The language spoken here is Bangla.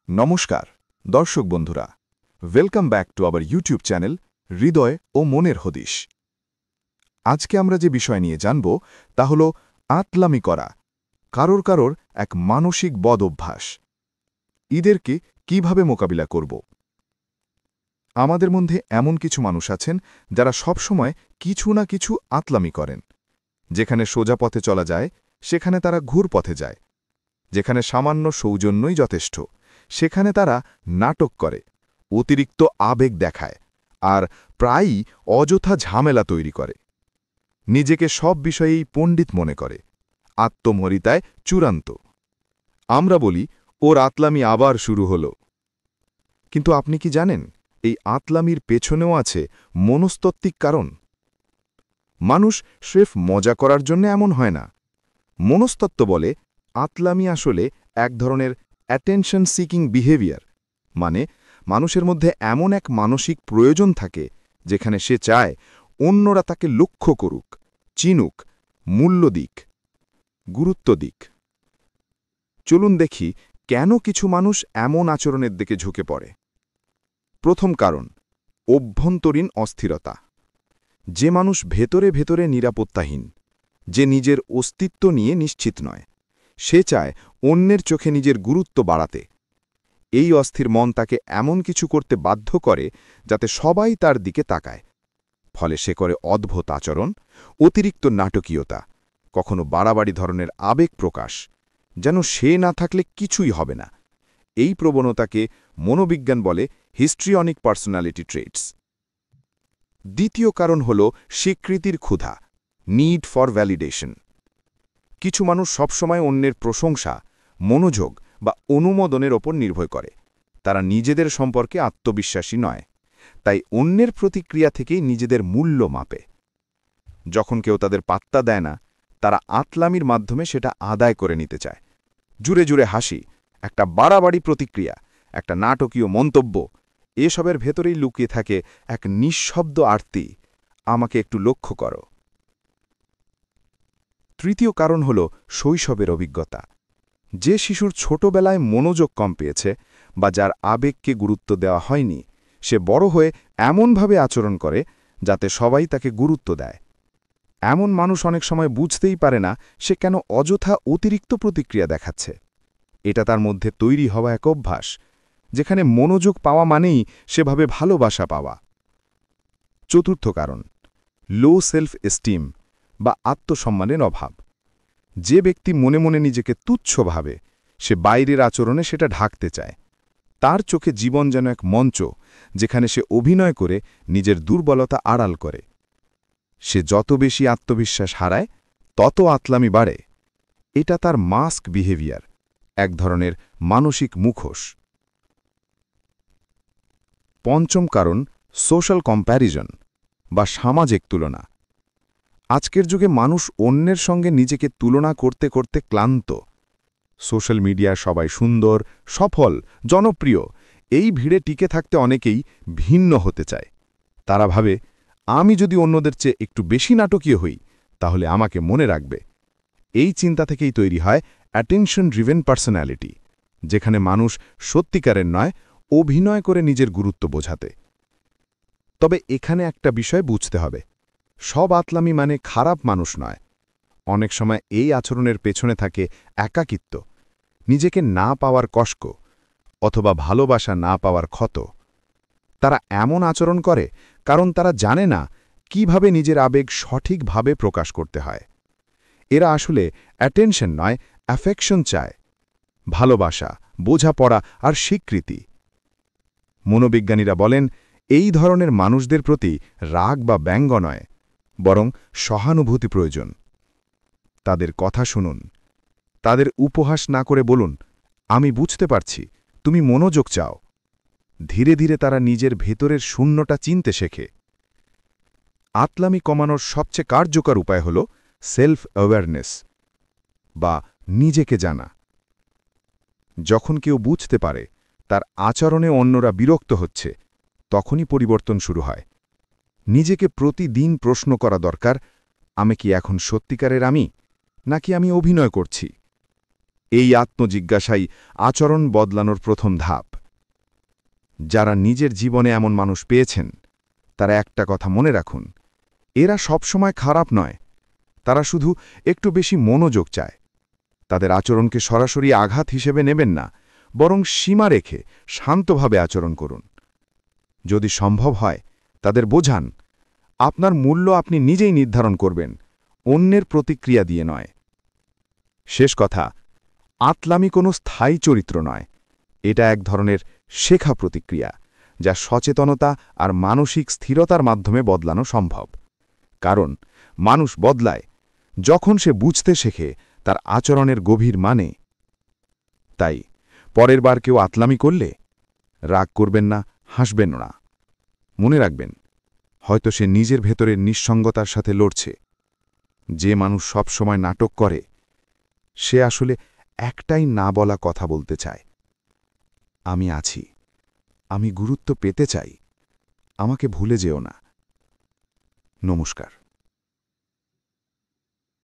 নমস্কার দর্শক বন্ধুরা, welcome back to our YouTube channel হৃদয় ও মনের হদিশ। আজকে আমরা যে বিষয় নিয়ে জানব তা হল আতলামি করা, কারোর কারোর এক মানসিক বদ অভ্যাস। এদেরকে কিভাবে মোকাবিলা করব? আমাদের মধ্যে এমন কিছু মানুষ আছেন যারা সবসময় কিছু না কিছু আতলামি করেন। যেখানে সোজা পথে চলা যায় সেখানে তারা ঘুর পথে যায়, যেখানে সামান্য সৌজন্যই যথেষ্ট সেখানে তারা নাটক করে, অতিরিক্ত আবেগ দেখায় আর প্রায়ই অযথা ঝামেলা তৈরি করে। নিজেকে সব বিষয়েই পণ্ডিত মনে করে, আত্মমরিতায় চূড়ান্ত। আমরা বলি ওর আতলামি আবার শুরু হল। কিন্তু আপনি কি জানেন এই আতলামির পেছনেও আছে মনস্তাত্ত্বিক কারণ? মানুষ স্রেফ মজা করার জন্য এমন হয় না। মনস্তত্ত্ব বলে আতলামি আসলে এক ধরনের অ্যাটেনশন সিকিং বিহেভিয়ার, মানে মানুষের মধ্যে এমন এক মানসিক প্রয়োজন থাকে যেখানে সে চায় অন্যরা তাকে লক্ষ্য করুক, চিনুক, মূল্য দিক, গুরুত্ব দিক। চলুন দেখি কেন কিছু মানুষ এমন আচরণের দিকে ঝুঁকে পড়ে। প্রথম কারণ, অভ্যন্তরীণ অস্থিরতা। যে মানুষ ভেতরে ভেতরে নিরাপত্তাহীন, যে নিজের অস্তিত্ব নিয়ে নিশ্চিত নয়, সে চায় অন্যের চোখে নিজের গুরুত্ব বাড়াতে। এই অস্থির মন তাকে এমন কিছু করতে বাধ্য করে যাতে সবাই তার দিকে তাকায়। ফলে সে করে অদ্ভুত আচরণ, অতিরিক্ত নাটকীয়তা, কখনো বাড়াবাড়ি ধরনের আবেগ প্রকাশ, যেন সে না থাকলে কিছুই হবে না। এই প্রবণতাকে মনোবিজ্ঞান বলে হিস্ট্রিয়নিক পার্সোনালিটি ট্রেটস। দ্বিতীয় কারণ হল স্বীকৃতির ক্ষুধা, নিড ফর ভ্যালিডেশন। কিছু মানুষ সবসময় অন্যের প্রশংসা, মনোযোগ বা অনুমোদনের ওপর নির্ভর করে। তারা নিজেদের সম্পর্কে আত্মবিশ্বাসী নয়, তাই অন্যের প্রতিক্রিয়া থেকেই নিজেদের মূল্য মাপে। যখন কেউ তাদের পাত্তা দেয় না, তারা আতলামির মাধ্যমে সেটা আদায় করে নিতে চায়। জুড়ে জুড়ে হাসি, একটা বাড়াবাড়ি প্রতিক্রিয়া, একটা নাটকীয় মন্তব্য, এসবের ভেতরেই লুকিয়ে থাকে এক নিঃশব্দ আর্তি, আমাকে একটু লক্ষ্য করো। তৃতীয় কারণ হল শৈশবের অভিজ্ঞতা। যে শিশুর ছোটবেলায় মনোযোগ কম পেয়েছে বা যার আবেগকে গুরুত্ব দেওয়া হয়নি, সে বড় হয়ে এমনভাবে আচরণ করে যাতে সবাই তাকে গুরুত্ব দেয়। এমন মানুষ অনেক সময় বুঝতেই পারে না সে কেন অযথা অতিরিক্ত প্রতিক্রিয়া দেখাচ্ছে। এটা তার মধ্যে তৈরি হওয়া এক অভ্যাস, যেখানে মনোযোগ পাওয়া মানেই সেভাবে ভালোবাসা পাওয়া। চতুর্থ কারণ, লো সেলফ এস্টিম বা আত্মসম্মানের অভাব। যে ব্যক্তি মনে মনে নিজেকে তুচ্ছ ভাবে, সে বাইরের আচরণে সেটা ঢাকতে চায়। তার চোখে জীবন যেন এক মঞ্চ, যেখানে সে অভিনয় করে নিজের দুর্বলতা আড়াল করে। সে যত বেশি আত্মবিশ্বাস হারায়, তত আতলামি বাড়ে। এটা তার মাস্ক বিহেভিয়ার, এক ধরনের মানসিক মুখোশ। পঞ্চম কারণ, সোশ্যাল কম্প্যারিজন বা সামাজিক তুলনা। আজকের যুগে মানুষ অন্যের সঙ্গে নিজেকে তুলনা করতে করতে ক্লান্ত। সোশ্যাল মিডিয়ায় সবাই সুন্দর, সফল, জনপ্রিয়। এই ভিড়ে টিকে থাকতে অনেকেই ভিন্ন হতে চায়। তারা ভাবে, আমি যদি অন্যদের চেয়ে একটু বেশি নাটকীয় হই, তাহলে আমাকে মনে রাখবে। এই চিন্তা থেকেই তৈরি হয় অ্যাটেনশন ড্রিভেন পার্সোনালিটি, যেখানে মানুষ সত্যিকারের নয়, অভিনয় করে নিজের গুরুত্ব বোঝাতে। তবে এখানে একটা বিষয় বুঝতে হবে, সব আতলামি মানে খারাপ মানুষ নয়। অনেক সময় এই আচরণের পেছনে থাকে একাকিত্ব, নিজেকে না পাওয়ার কষ্ট, অথবা ভালোবাসা না পাওয়ার ক্ষত। তারা এমন আচরণ করে কারণ তারা জানে না কিভাবে নিজের আবেগ সঠিকভাবে প্রকাশ করতে হয়। এরা আসলে অ্যাটেনশন নয়, অ্যাফেকশন চায়, ভালোবাসা, বোঝাপড়া আর স্বীকৃতি। মনোবিজ্ঞানীরা বলেন, এই ধরনের মানুষদের প্রতি রাগ বা ব্যঙ্গ নয়, বরং সহানুভূতি প্রয়োজন। তাদের কথা শুনুন, তাদের উপহাস না করে বলুন, আমি বুঝতে পারছি, তুমি মনোযোগ চাও। ধীরে ধীরে তারা নিজের ভেতরের শূন্যটা চিনতে শেখে। আতলামি কমানোর সবচেয়ে কার্যকর উপায় হল সেলফ অ্যাওয়ারনেস বা নিজেকে জানা। যখন কেউ বুঝতে পারে তার আচরণে অন্যরা বিরক্ত হচ্ছে, তখনই পরিবর্তন শুরু হয়। নিজেকে প্রতিদিন প্রশ্ন করা দরকার, আমি কি এখন সত্যিকারের আমি, নাকি আমি অভিনয় করছি? এই আত্মজিজ্ঞাসাই আচরণ বদলানোর প্রথম ধাপ। যারা নিজের জীবনে এমন মানুষ পেয়েছেন তারা একটা কথা মনে রাখুন, এরা সবসময় খারাপ নয়, তারা শুধু একটু বেশি মনোযোগ চায়। তাদের আচরণকে সরাসরি আঘাত হিসেবে নেবেন না, বরং সীমা রেখে শান্তভাবে আচরণ করুন। যদি সম্ভব হয় তাদের বোঝান, আপনার মূল্য আপনি নিজেই নির্ধারণ করবেন, অন্যের প্রতিক্রিয়া দিয়ে নয়। শেষ কথা, আতলামি কোনো স্থায়ী চরিত্র নয়, এটা এক ধরনের শেখা প্রতিক্রিয়া, যা সচেতনতা আর মানসিক স্থিরতার মাধ্যমে বদলানো সম্ভব। কারণ মানুষ বদলায় যখন সে বুঝতে শেখে তার আচরণের গভীর মানে। তাই পরের বার কেউ আতলামি করলে রাগ করবেন না, হাসবেন না। মনে রাখবেন, হয়তো সে নিজের ভেতরের নিঃসঙ্গতার সাথে লড়ছে। যে মানুষ সব সময় নাটক করে সে আসলে একটাই না বলা কথা বলতে চায়, আমি আছি, আমি গুরুত্ব পেতে চাই, আমাকে ভুলে যেও না। নমস্কার।